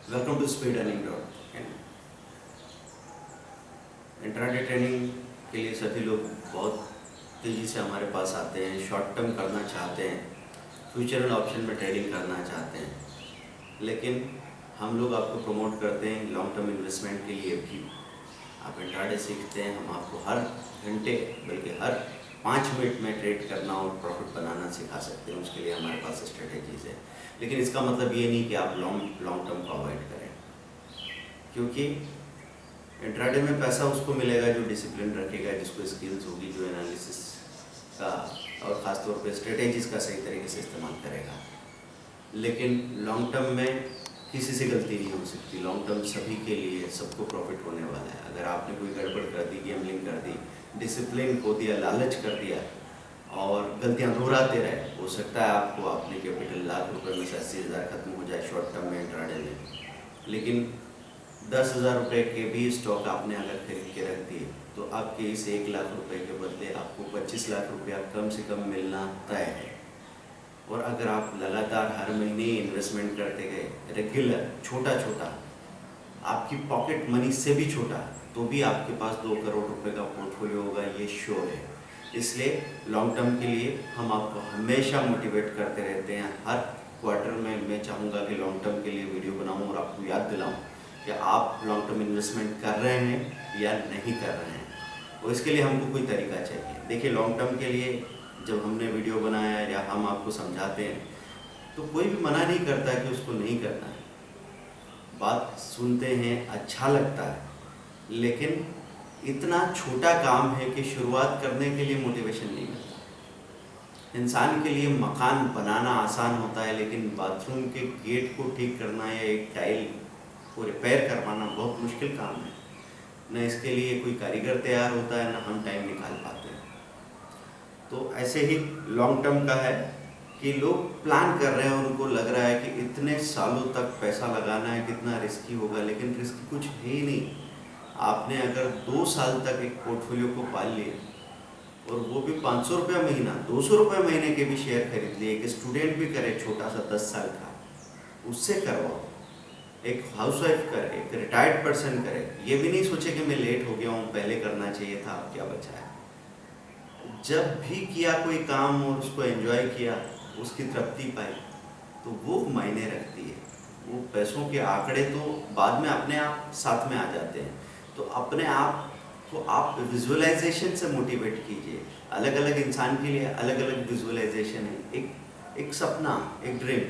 Welcome to speed earning dot in. Intraday training के लिए सभी लोग बहुत तेज़ी से हमारे पास आते हैं। शॉर्ट टर्म करना चाहते हैं, फ्यूचरल ऑप्शन में ट्रेडिंग करना चाहते हैं, लेकिन हम लोग आपको प्रमोट करते हैं लॉन्ग टर्म इन्वेस्टमेंट के लिए भी। आप इंट्राडे सीखते हैं, हम आपको हर घंटे बल्कि हर 5 मिनट में ट्रेड करना और प्रॉफिट बनाना सिखा सकते हैं। उसके लिए हमारे पास स्ट्रेटेजीज है, लेकिन इसका मतलब ये नहीं कि आप लॉन्ग टर्म को अवॉइड करें, क्योंकि इंट्राडे में पैसा उसको मिलेगा जो डिसिप्लिन रखेगा, जिसको स्किल्स होगी, जो एनालिसिस का और ख़ासतौर पे स्ट्रेटेजीज का सही तरीके से इस्तेमाल करेगा। लेकिन लॉन्ग टर्म में किसी से गलती नहीं हो सकती। लॉन्ग टर्म सभी के लिए, सबको प्रॉफिट होने वाला है। अगर आपने कोई गड़बड़ कर दी, गैम्बलिंग कर दी, डिसिप्लिन खो दिया, लालच कर दिया और गलतियां दोहराते रहे, हो सकता है आपको अपने कैपिटल लाख रुपए में से 80,000 खत्म हो जाए शॉर्ट टर्म में इंट्राडे में। लेकिन 10,000 रुपये के भी स्टॉक आपने अगर खरीद के रख दिए तो आपके इस 1 लाख रुपए के बदले आपको 25 लाख रुपया कम से कम मिलना तय है। और अगर आप लगातार हर महीने इन्वेस्टमेंट करते गए, रेगुलर, छोटा छोटा, आपकी पॉकेट मनी से भी छोटा, तो भी आपके पास 2 करोड़ रुपए का पोर्टफोलियो होगा, ये श्योर है। इसलिए लॉन्ग टर्म के लिए हम आपको हमेशा मोटिवेट करते रहते हैं। हर क्वार्टर में मैं चाहूँगा कि लॉन्ग टर्म के लिए वीडियो बनाऊँ और आपको याद दिलाऊँ कि आप लॉन्ग टर्म इन्वेस्टमेंट कर रहे हैं या नहीं कर रहे हैं। और इसके लिए हमको कोई तरीका चाहिए। देखिए, लॉन्ग टर्म के लिए जब हमने वीडियो बनाया या हम आपको समझाते हैं तो कोई भी मना नहीं करता कि उसको नहीं करना है। बात सुनते हैं, अच्छा लगता है, लेकिन इतना छोटा काम है कि शुरुआत करने के लिए मोटिवेशन नहीं मिलता। इंसान के लिए मकान बनाना आसान होता है, लेकिन बाथरूम के गेट को ठीक करना या एक टाइल को रिपेयर करवाना बहुत मुश्किल काम है। न इसके लिए कोई कारीगर तैयार होता है, न हम टाइम निकाल पाते हैं। तो ऐसे ही लॉन्ग टर्म का है कि लोग प्लान कर रहे हैं, उनको लग रहा है कि इतने सालों तक पैसा लगाना है, कितना रिस्की होगा, लेकिन रिस्क कुछ है ही नहीं। आपने अगर 2 साल तक एक पोर्टफोलियो को पाल लिया और वो भी 500 रुपये महीना, 200 रुपये महीने के भी शेयर खरीद लिए, एक स्टूडेंट भी करे छोटा सा 10 साल का, उससे करवाओ, एक हाउसवाइफ करे, एक रिटायर्ड पर्सन करे। ये भी नहीं सोचे कि मैं लेट हो गया हूँ, पहले करना चाहिए था, अब क्या बचा है। जब भी किया कोई काम और उसको एंजॉय किया, उसकी तृप्ति पाई, तो वो मायने रखती है। वो पैसों के आंकड़े तो बाद में अपने आप साथ में आ जाते हैं। तो अपने आप को आप विजुअलाइजेशन से मोटिवेट कीजिए। अलग अलग इंसान के लिए अलग अलग विजुअलाइजेशन है। एक सपना, एक ड्रीम।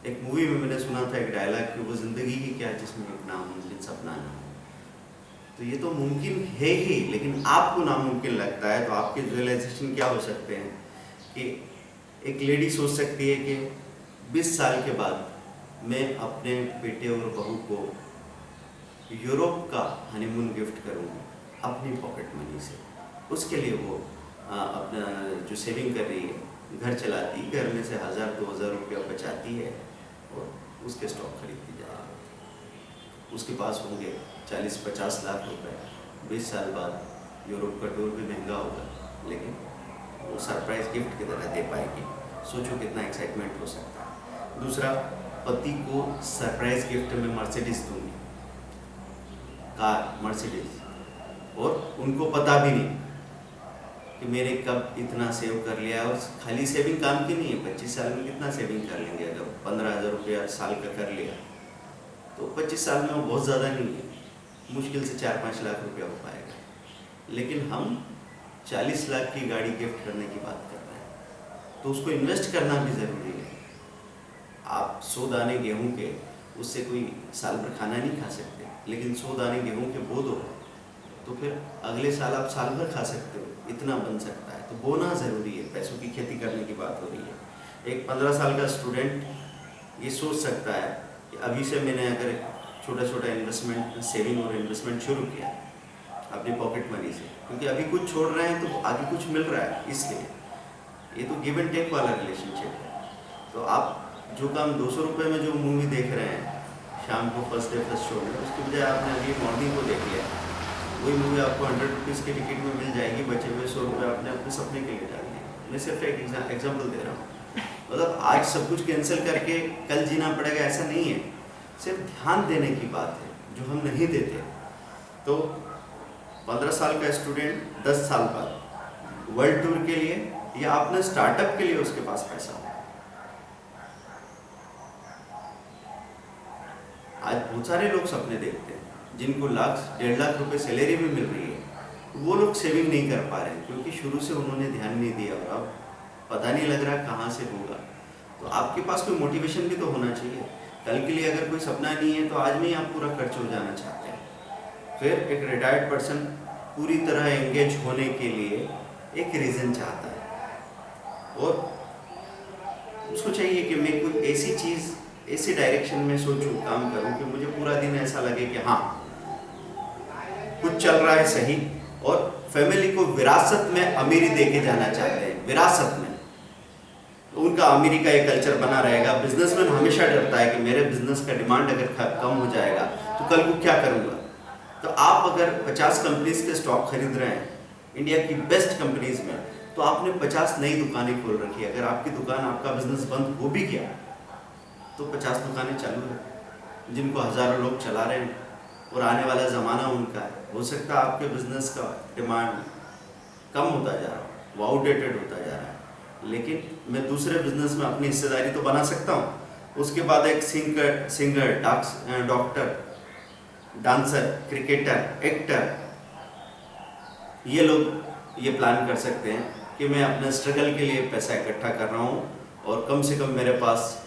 एक मूवी में मैंने सुना था एक डायलॉग कि वो जिंदगी ही क्या जिसमें एक नामुमकिन सपना ना हो। तो ये तो मुमकिन है ही, लेकिन आपको नामुमकिन लगता है। तो आपके विजुअलाइजेशन क्या हो सकते हैं कि एक लेडी सोच सकती है कि 20 साल के बाद मैं अपने बेटे और बहू को यूरोप का हनीमून गिफ्ट करूँगी अपनी पॉकेट मनी से। उसके लिए वो अपना जो सेविंग कर रही है, घर चलाती, घर में से 1,000-2,000 रुपया बचाती है और उसके स्टॉक खरीदती जाएगी। उसके पास होंगे 40-50 लाख रुपए। 20 साल बाद यूरोप का टूर भी महंगा होगा, लेकिन वो सरप्राइज गिफ्ट की तरह दे पाएगी। सोचो कितना एक्साइटमेंट हो सकता है। दूसरा, पति को सरप्राइज गिफ्ट में मर्सिडीज दूंगी, कार मर्सिडीज, और उनको पता भी नहीं कि मैंने कब इतना सेव कर लिया। और खाली सेविंग काम की नहीं है। 25 साल में कितना सेविंग कर लेंगे? अगर 15,000 रुपया साल का कर लिया तो 25 साल में वो बहुत ज़्यादा नहीं है, मुश्किल से 4-5 लाख रुपया हो पाएगा। लेकिन हम 40 लाख की गाड़ी गिफ्ट करने की बात कर रहे हैं, तो उसको इन्वेस्ट करना भी ज़रूरी है। आप 100 दाने गेहूं के, उससे कोई साल भर खाना नहीं खा सकते, लेकिन 100 दाने गेहूं के बो दो तो फिर अगले साल आप साल भर खा सकते हो, इतना बन सकता है। तो बोना ज़रूरी है। पैसों की खेती करने की बात हो रही है। एक 15 साल का स्टूडेंट ये सोच सकता है कि अभी से मैंने अगर छोटा छोटा इन्वेस्टमेंट, सेविंग और इन्वेस्टमेंट शुरू किया अपनी पॉकेट मनी से, क्योंकि अभी कुछ छोड़ रहे हैं तो आगे कुछ मिल रहा है, इसलिए ये तो गिव एंड टेक वाला रिलेशनशिप है। तो आप जो काम 200 रुपये में जो मूवी देख रहे हैं शाम को फर्स्ट डे फर्स्ट शो में, उसकी बजाय आपने अभी मॉर्निंग को देख लिया, वही मूवी आपको 100 रुपीज़ की टिकट में मिल जाएगी। बचे हुए 100 रुपये आपने अपने सपने के लिए डाल दिए। मैं सिर्फ एक एग्जाम्पल दे रहा हूँ। मतलब आज सब कुछ कैंसिल करके कल जीना पड़ेगा, ऐसा नहीं है। सिर्फ ध्यान देने की बात है, जो हम नहीं देते। तो 15 साल का स्टूडेंट 10 साल बाद वर्ल्ड टूर के लिए या अपने स्टार्टअप के लिए उसके पास पैसा हो। आज बहुत सारे लोग सपने देखते हैं जिनको लाख 1.5 लाख रुपए सैलरी भी मिल रही है, वो लोग सेविंग नहीं कर पा रहे हैं क्योंकि शुरू से उन्होंने ध्यान नहीं दिया और अब पता नहीं लग रहा कहाँ से होगा। तो आपके पास कोई मोटिवेशन भी तो होना चाहिए। कल के लिए अगर कोई सपना नहीं है तो आज में ही आप पूरा खर्च हो जाना चाहते हैं। फिर एक रिटायर्ड पर्सन पूरी तरह एंगेज होने के लिए एक रीज़न चाहता है और उसको चाहिए कि मैं कोई ऐसी चीज़, ऐसी डायरेक्शन में सोचूं, काम करूं कि मुझे पूरा दिन ऐसा लगे कि हाँ कुछ चल रहा है सही, और फैमिली को विरासत में अमीरी देके जाना चाहते हैं। विरासत में उनका अमीरी का एक कल्चर बना रहेगा। बिजनेसमैन हमेशा डरता है कि मेरे बिजनेस का डिमांड अगर कम हो जाएगा तो कल को क्या करूंगा। तो आप अगर 50 कंपनीज के स्टॉक खरीद रहे हैं इंडिया की बेस्ट कंपनीज में, तो आपने 50 नई दुकानें खोल रखी है। अगर आपकी दुकान, आपका बिजनेस बंद हो भी गया तो 50 दुकानें चालू है जिनको हज़ारों लोग चला रहे हैं और आने वाला ज़माना उनका है। हो सकता है आपके बिजनेस का डिमांड कम होता जा रहा है, वो आउटडेटेड होता जा रहा है, लेकिन मैं दूसरे बिजनेस में अपनी हिस्सेदारी तो बना सकता हूँ। उसके बाद एक singer, doctor, dancer, cricketer, actor, ये लोग ये प्लान कर सकते हैं कि मैं अपने स्ट्रगल के लिए पैसा इकट्ठा कर रहा हूँ और कम से कम मेरे पास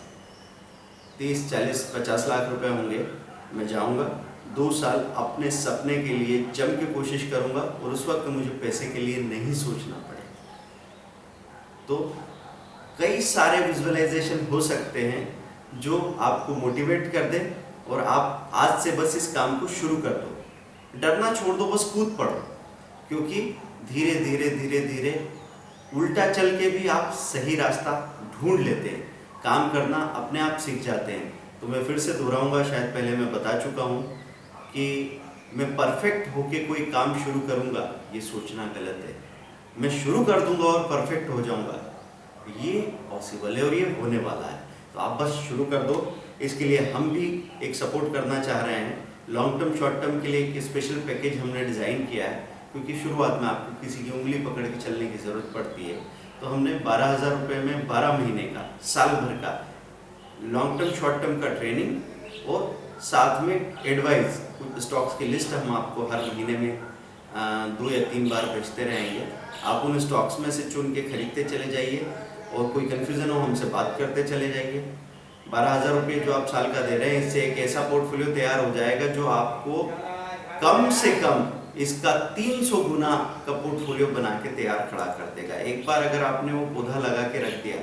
30, 40, 50 लाख रुपए होंगे। मैं जाऊँगा 2 साल अपने सपने के लिए जम के कोशिश करूँगा और उस वक्त मुझे पैसे के लिए नहीं सोचना पड़े। तो कई सारे विजुअलाइजेशन हो सकते हैं जो आपको मोटिवेट कर दें और आप आज से बस इस काम को शुरू कर दो। डरना छोड़ दो, बस कूद पड़ो, क्योंकि धीरे धीरे धीरे धीरे उल्टा चल के भी आप सही रास्ता ढूंढ लेते हैं। काम करना अपने आप सीख जाते हैं। तो मैं फिर से दोहराऊंगा, शायद पहले मैं बता चुका हूँ कि मैं परफेक्ट होके कोई काम शुरू करूँगा, ये सोचना गलत है। मैं शुरू कर दूंगा और परफेक्ट हो जाऊंगा, ये पॉसिबल है और ये होने वाला है। तो आप बस शुरू कर दो। इसके लिए हम भी एक सपोर्ट करना चाह रहे हैं। लॉन्ग टर्म, शॉर्ट टर्म के लिए एक स्पेशल पैकेज हमने डिज़ाइन किया है, क्योंकि शुरुआत में आपको किसी की उंगली पकड़ के चलने की ज़रूरत पड़ती है। तो हमने 12,000 रुपये में 12 महीने का, साल भर का लॉन्ग टर्म, शॉर्ट टर्म का ट्रेनिंग और साथ में एडवाइस, कुछ स्टॉक्स की लिस्ट हम आपको हर महीने में 2 या 3 बार भेजते रहेंगे। आप उन स्टॉक्स में से चुन के खरीदते चले जाइए और कोई कन्फ्यूज़न हो हमसे बात करते चले जाइए। 12,000 रुपये जो आप साल का दे रहे हैं, इससे एक ऐसा पोर्टफोलियो तैयार हो जाएगा जो आपको कम से कम इसका 300 गुना का पोर्टफोलियो बना के तैयार खड़ा कर देगा। एक बार अगर आपने वो पौधा लगा के रख दिया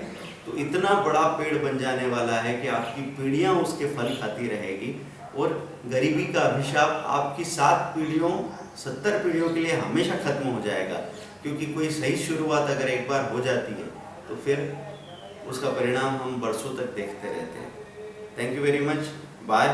तो इतना बड़ा पेड़ बन जाने वाला है कि आपकी पीढ़ियां उसके फल खाती रहेगी और गरीबी का अभिशाप आपकी 70 पीढ़ियों के लिए हमेशा खत्म हो जाएगा। क्योंकि कोई सही शुरुआत अगर एक बार हो जाती है तो फिर उसका परिणाम हम बरसों तक देखते रहते हैं। Thank you very much, bye.